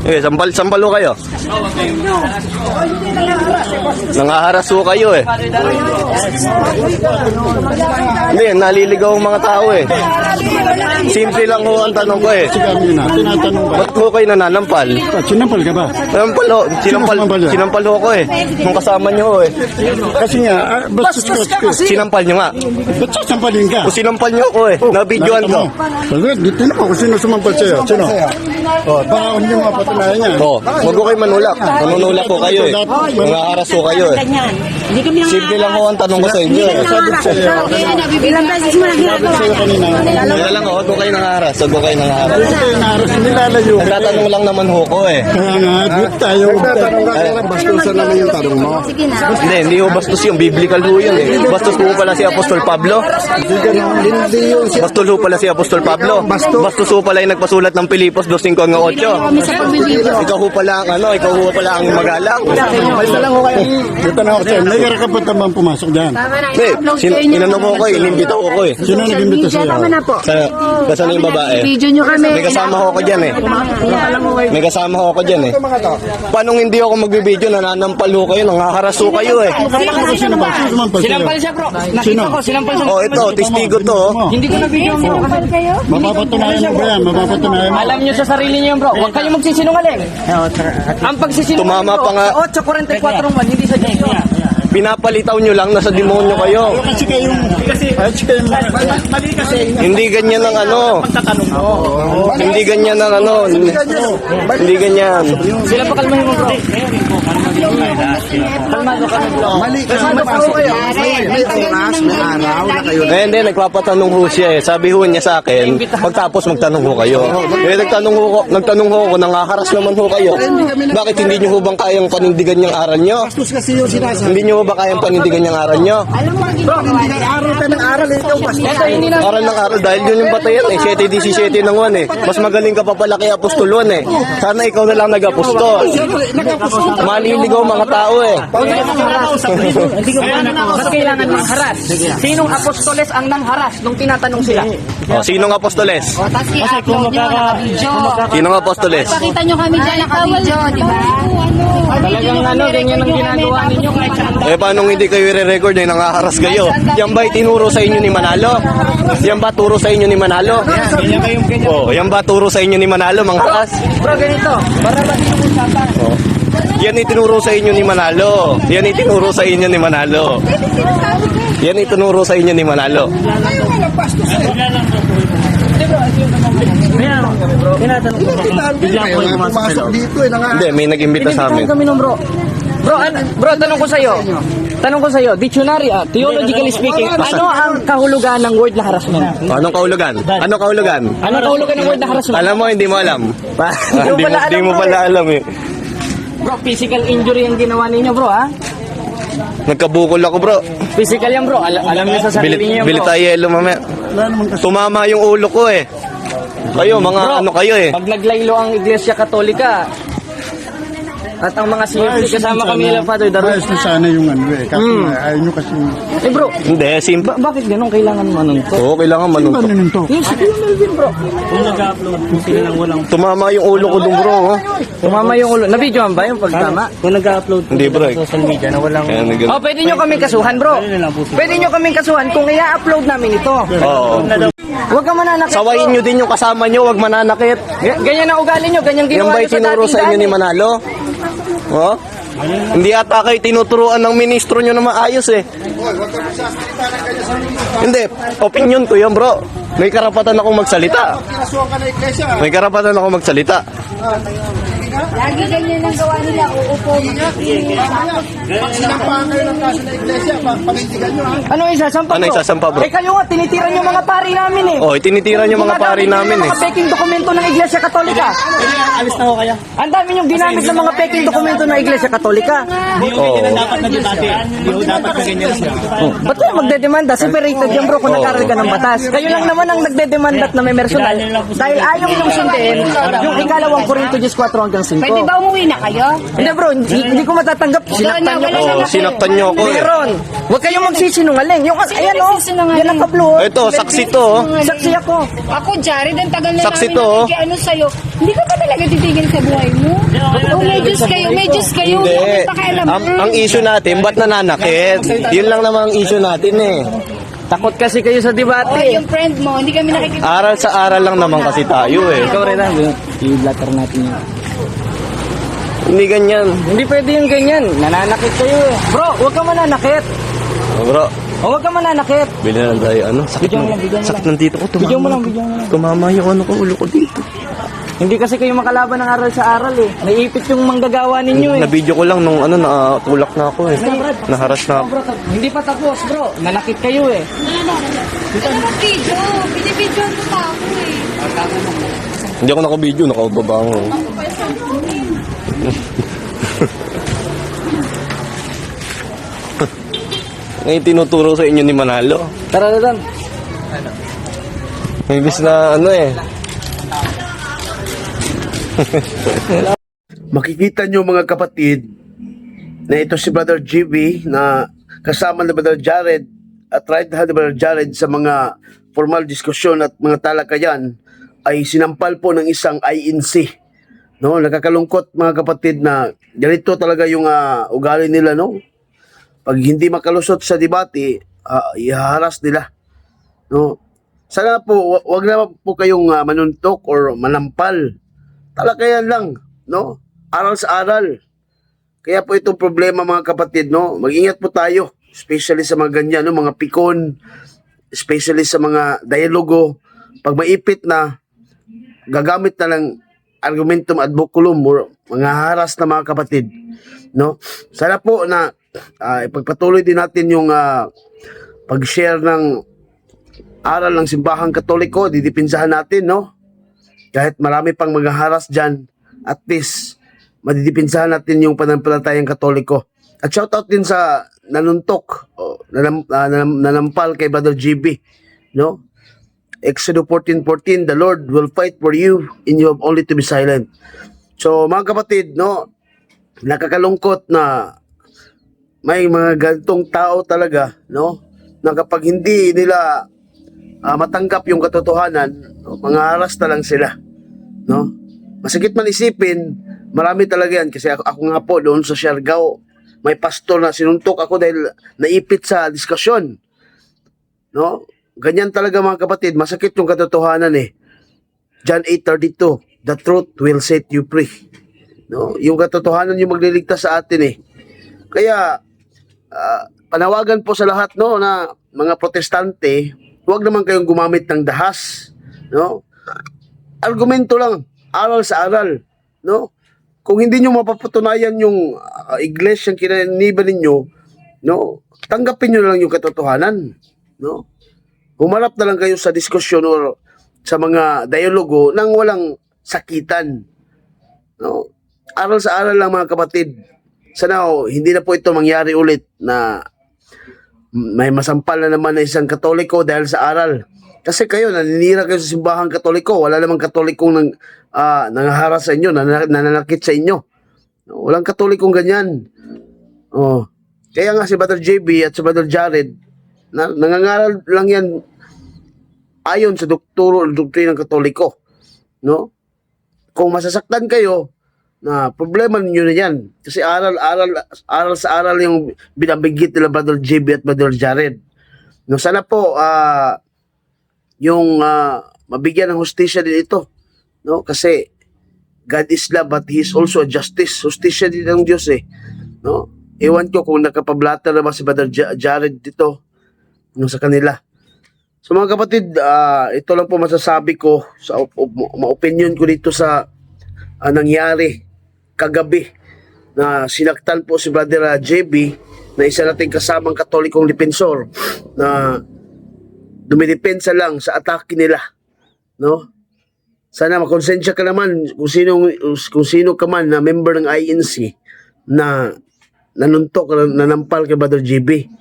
Eh, sampal ho kayo. Nangaharas ho kayo eh. Hindi, naliligaw ang mga tao eh. Simple lang ho ang tanong ko eh. Ba't ho kayo nananampal? Sinampal ka ba? Sinampal ho. Sinampal ho ko eh. Nung kasama nyo ho eh. Kasi nga, bastos ka kasi. Sinampal nyo nga. Ba't sasampalin ka? O sinampal nyo ko eh. Nabidyoan ko. Dito na po kung sino sumampal sa'yo. Sino? Baka hindi mo mapatunayan yan. Huwag ko kayo manulak. Manunulak ko kayo eh. Nangaharas ho kayo eh. Simple lang ho ang tanong ko sa inyo eh. Sabi ko sa'yo. Ilang beses mo na ginagawa. Sa'yo kanina. Kaya lang ho, huwag ko kayo nangaharas. Huwag ko kayo nangaharas. Naras, nilalayo. Nagtatanong lang naman ho ko eh. Kaya nga, dito tayo. Nagtatanong ka lang, bastusan naman yung tanong mo. Hindi ho bastos yung biblical ho yun eh. Bastos ho pala si Apostol Pablo. Hindi yun siya. Bastos ho pala si Apostol Pablo. Bastos ho pala yung nagpasulat ng Pilipos 2:5-8. Ikaw ho pala ang ikaw ho pala ang magalang. Basta lang ho kayo. Dito na ako sa'yo. May karakapat naman pumasok dyan. Inano ko ko, inimbita ko ko eh. Sino nag-imbita sa'yo? Tama na po. Basta na yung babae. Video nyo kami. May kasama ho ko dyan eh. May kasama ho ko dyan eh. Paano hindi ako magbibideo, nananampal ho kayo, nangaharas ho kayo eh. Sino ba? Sino sumampal sa'yo? Sinampal siya bro. Nakita ko, sinampal siya. Oh, ito, testigo to. Hindi ko na video mo. Mapapatunayan mo ba yan? Mapapatunayan mo. Alam niyo sa sarili niyo bro. Huwag kayong magsisinungaling. Ang pagsisinungaling Tumama pa nga. 8:44 hindi sa Diyos. Pinapalitaw nyo lang, nasa demonyo kayo. Kasi kayong... Mali kasi. Hindi ganyan ang ano. Hindi ganyan ang ano. Hindi ganyan. Sila pa kalmahin mo bro. Kalmado ka bro. Mali kasi. May oras, may araw na kayo. Eh, hindi, nagpapatanong ho siya eh. Sabi ho niya sa akin, pagtapos magtanong ho kayo. Eh, nagtanong ho ako, nangaharas naman ho kayo. Bakit hindi nyo ho bang kayang panindigan yung aral nyo? Bastos kasi yung sinasabi. Hindi nyo ho ba kayang panindigan yung aral nyo? Aral ka ng aral, ikaw bastos. Aral ng aral, dahil yun yung batayan eh. 7:17 ng 1 eh. Mas magaling ka pa pala kay Apostol 1 eh. Sana ikaw na lang nag-apostol. Maliligaw mga tao eh. Ba't kailangan ng haras? Sinong apostoles ang nangharas nung tinatanong sila? O, sinong apostoles? Tapos i-upload nyo, naka-video. Sinong apostoles? Pakita nyo kami dyan, naka-video, di ba? Talagang ganyan ang ginagawa ninyo kahit saan. Eh, paano hindi kayo i-record eh, nangaharas kayo? Yan ba itinuro sa inyo ni Manalo? Yan ba turo sa inyo ni Manalo? Oh, yan ba turo sa inyo ni Manalo, mangharas? Bro, ganito. Para ba yung usapan? Yan itinuro sa inyo ni Manalo. Yan itinuro sa inyo ni Manalo. Yan itinuro sa inyo ni Manalo. Pumasok dito eh. Hindi, may nag-imbita sa amin. Kami nung bro. Bro, tanong ko sa'yo, dictionary theologically speaking, ano ang kahulugan ng word na harassment? Anong kahulugan? Anong kahulugan? Ano kahulugan ng word na harassment? Alam mo, hindi mo alam. Hindi mo bro. pala alam eh. Bro, physical injury ang ginawa ninyo bro, ha? Nagkabukol ako, bro. Physical yan bro, alam niyo sa sarili niyo Bilit bro. tayo yelo mamaya. Tumama yung ulo ko eh. Kayo, mga Bro, ano kayo eh. Pag naglaylo ang Iglesia Katolika, at ang mga simple kasama kami nila Father Darwin. Ayos na sana yung ano eh. Kasi ayaw nyo kasi... Eh bro, Hindi, simple. bakit ganun? Kailangan mo anong to? Oo, kailangan Ano manuntok. nun to? Yung si Kuya Melvin bro. Tumama yung ulo ko dun, bro. Oh. Tumama yung ulo. Na-videoan ba yung pagtama? Kung nag-upload Hindi, bro. social media na walang... Kaya nag- Oh, pwede nyo kaming kasuhan bro. Pwede nyo kaming kasuhan kung i-upload namin ito. Oo. Huwag ka mananakit. Sawayin nyo din yung kasama nyo, wag mananakit. Ganyan ang ugali nyo, ganyan Yan ginawa ba nyo sa itinuro dating sa inyo ni daan. Manalo? Oh? Hindi ata kayo tinuturuan ng ministro nyo na maayos eh. Hindi, opinion ko yun, bro. May karapatan akong magsalita. May karapatan akong magsalita. Lagi ganyan ang gawa nila, uupo. Pag sinampahan kayo ng kaso na iglesia, panindigan nyo ha. Ano isasampa bro? Ano isasampa, bro? Eh kayo nga, tinitira nyo mga pari namin eh. Oh, itinitira nyo mga pari namin eh. Mga peking dokumento ng Iglesia Katolika. Alis na ho kaya? Ang dami nyong ginamit ng mga peking dokumento ng Iglesia Katolika. Oo. Dapat na debate. Hindi ho dapat na ganyan siya. Ba't kayo magdedemanda? Separated yan bro kung nag-aral ka ng batas. Kayo lang naman ang nagdedemanda na may personal. Dahil ayaw yung sundin yung ikalawang Korinto 14 hanggang 5. Pwede ba umuwi na kayo? Hindi bro, hindi ko matatanggap. Sinaktan nyo Oh, sinaktan nyo ako eh. Meron. Huwag kayong magsisinungaling. Yung ayan o. nagsisinungaling? Yan ang kablo. oh. Ito, saksi to. Oh. Saksi ako. Ako, Jared, ang tagal na Saksi namin to, oh. nakikiano sa'yo. Hindi ka ba talaga talaga titigil sa buhay mo. Kung may Diyos kayo, Hindi. bakit pakialam mo? Ang issue natin, ba't nananakit? Yun lang naman ang issue natin eh. Takot kasi kayo sa O, debate. yung friend mo, hindi kami nakikita. Aral sa aral lang naman kasi tayo eh. Ikaw rin i-blatter natin yun. Hindi ganyan. Hindi pwede yung ganyan. Nananakit kayo eh. Bro, huwag ka mananakit. Oh, bro, O, huwag ka mananakit. bili na lang tayo. Ano? Sakit Bigyan mo lang, bigyan mo sakit lang. ng dito ko. Bigyan mo lang, bigyan mo lang. Tumama yung ano ko, ulo ko dito. Hindi kasi kayo makalaban ng aral sa aral eh. Naipit yung manggagawa ninyo eh. Na-video ko lang nung ano, nakatulak na ako eh. Naharas na ako. Bro, hindi pa tapos bro. Nanakit kayo eh. Ito naman video. Binibidyoan mo pa ako eh. Hindi ako naka-video, nakababa ako. Ngayon tinuturo sa inyo ni Manalo. Tara, tara. Imbis na ano eh. Makikita nyo mga kapatid na ito si Brother GB na kasama ni Brother Jared at right hand ni Brother Jared sa mga formal diskusyon at mga talakayan ay sinampal po ng isang INC. No, nakakalungkot mga kapatid na ganito talaga yung ugali nila, no? Pag hindi makalusot sa debate, ihaharas nila. No? Sana po wag na po kayong manuntok or manampal. Talakayan lang, no? Aral sa aral. Kaya po itong problema mga kapatid, no? Mag-ingat po tayo, especially sa mga ganyan, no? Mga pikon, especially sa mga dialogo. Pag maipit na, gagamit na lang argumentum ad baculum or mga haras na mga kapatid, no? Sana po na ipagpatuloy din natin yung pag-share ng aral ng simbahang Katoliko, didipinsahan natin, no? Kahit marami pang mga haras dyan, at least, madidipinsahan natin yung pananampalatayang Katoliko. At shoutout din sa nanuntok, nanampal kay Brother GB, no? Exodus 14:14, the Lord will fight for you and you have only to be silent. So, mga kapatid, no? Nakakalungkot na may mga gantong tao talaga, no? Na kapag hindi nila matanggap yung katotohanan, no? Mga haras na lang sila, no? Masakit man isipin, marami talaga yan. Kasi ako nga po, doon sa Siargao, may pastor na sinuntok ako dahil naipit sa diskusyon. No? Ganyan talaga mga kapatid, masakit yung katotohanan eh. John 8:32, the truth will set you free. No? Yung katotohanan yung magliligtas sa atin eh. Kaya, panawagan po sa lahat, no, na mga protestante, huwag naman kayong gumamit ng dahas. No? Argumento lang, aral sa aral, no? Kung hindi nyo mapapatunayan yung iglesia kinaniban ninyo, no? Tanggapin nyo lang yung katotohanan, no? Humarap na lang kayo sa diskusyon or sa mga dialogo nang walang sakitan, no? Aral sa aral lang mga kapatid. Sana hindi na po ito mangyari ulit na may masampal na naman na isang Katoliko dahil sa aral. Kasi kayo, naninira kayo sa simbahang Katoliko. Wala namang Katolikong nangaharas sa inyo, nananakit sa inyo. Walang Katolikong ganyan. Oh. Kaya nga si Brother JB at si Brother Jared, nangangaral lang yan ayon sa doktrinang Katoliko. No? Kung masasaktan kayo, na problema niyo na yan. Kasi aral sa aral yung binabigit nila Brother JB at Brother Jared. No, sana po, yung mabigyan ng hustisya din ito, no? Kasi God is love but He is also a justice. Hustisya din ng Diyos eh, no? Ewan ko kung nakapablata na ba si Brother Jared dito, no, sa kanila. So mga kapatid, ito lang po masasabi ko sa opinion ko dito sa nangyari kagabi na sinaktan po si Brother JB na isa nating kasamang Katolikong dipensor na dumidepensa lang sa atake nila, no? Sana makonsensya ka naman kung sino ka man na member ng INC na nanuntok, nanampal kay Brother JB.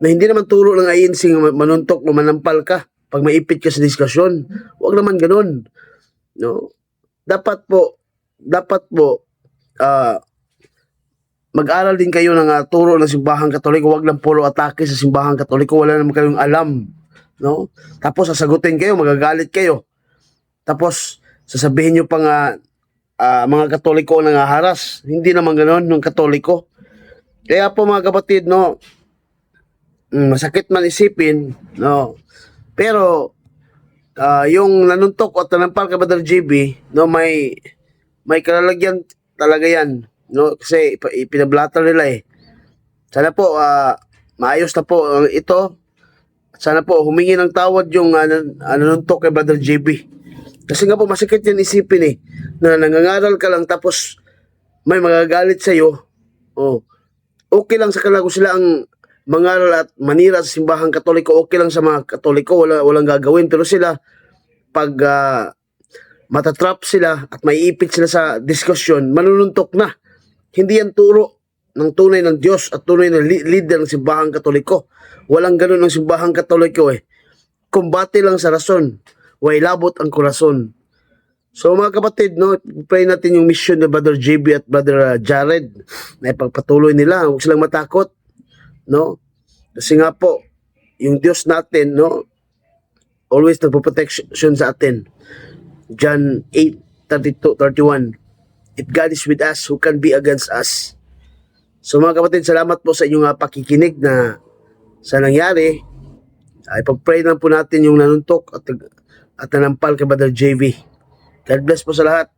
Na hindi naman turo ng INC manuntok o manampal ka pag maipit ka sa diskusyon. Huwag naman ganun, no? Dapat po mag-aral din kayo ng turo ng simbahang Katoliko. Huwag lang puro atake sa simbahang Katoliko. Wala naman kayong alam, no? Tapos sasagutin kayo, magagalit kayo. Tapos sasabihin nyo pang mga Katoliko ang nangaharas. Hindi naman ganoon ng Katoliko. Kaya po mga kapatid, no, masakit man isipin, no, pero yung nanuntok at nanampal kay Brother JB, no, may kalalagyan talaga yan, no, kasi ipinablatter nila eh. Sana po maayos na po ito. Sana po humingi ng tawad yung nanuntok kay Brother JB. Kasi nga po masakit yan isipin eh, na nangangaral ka lang tapos may magagalit sa'yo. Oh, okay lang sa kanila kung sila ang mangaral at manira sa simbahang Katoliko, okay lang sa mga Katoliko, walang gagawin. Pero sila, pag matatrap sila at may ipit sila sa diskusyon, manununtok na. Hindi yan turo ng tunay ng Diyos at tunay ng leader ng simbahang Katoliko. Walang ganun ng simbahang Katoliko eh. Kumbate lang sa rason, way labot ang korason. So mga kapatid, no, pray natin yung mission ni Brother JB at Brother Jared na ipagpatuloy nila. Huwag silang matakot, no? Kasi nga po, yung Diyos natin, no, always nagpo-protection sa atin. John 8:31. If God is with us, who can be against us? So mga kapatid, salamat po sa inyong pakikinig na sa nangyari. Ay pag-pray lang po natin yung nanuntok at nanampal kay Brother JB. God bless po sa lahat.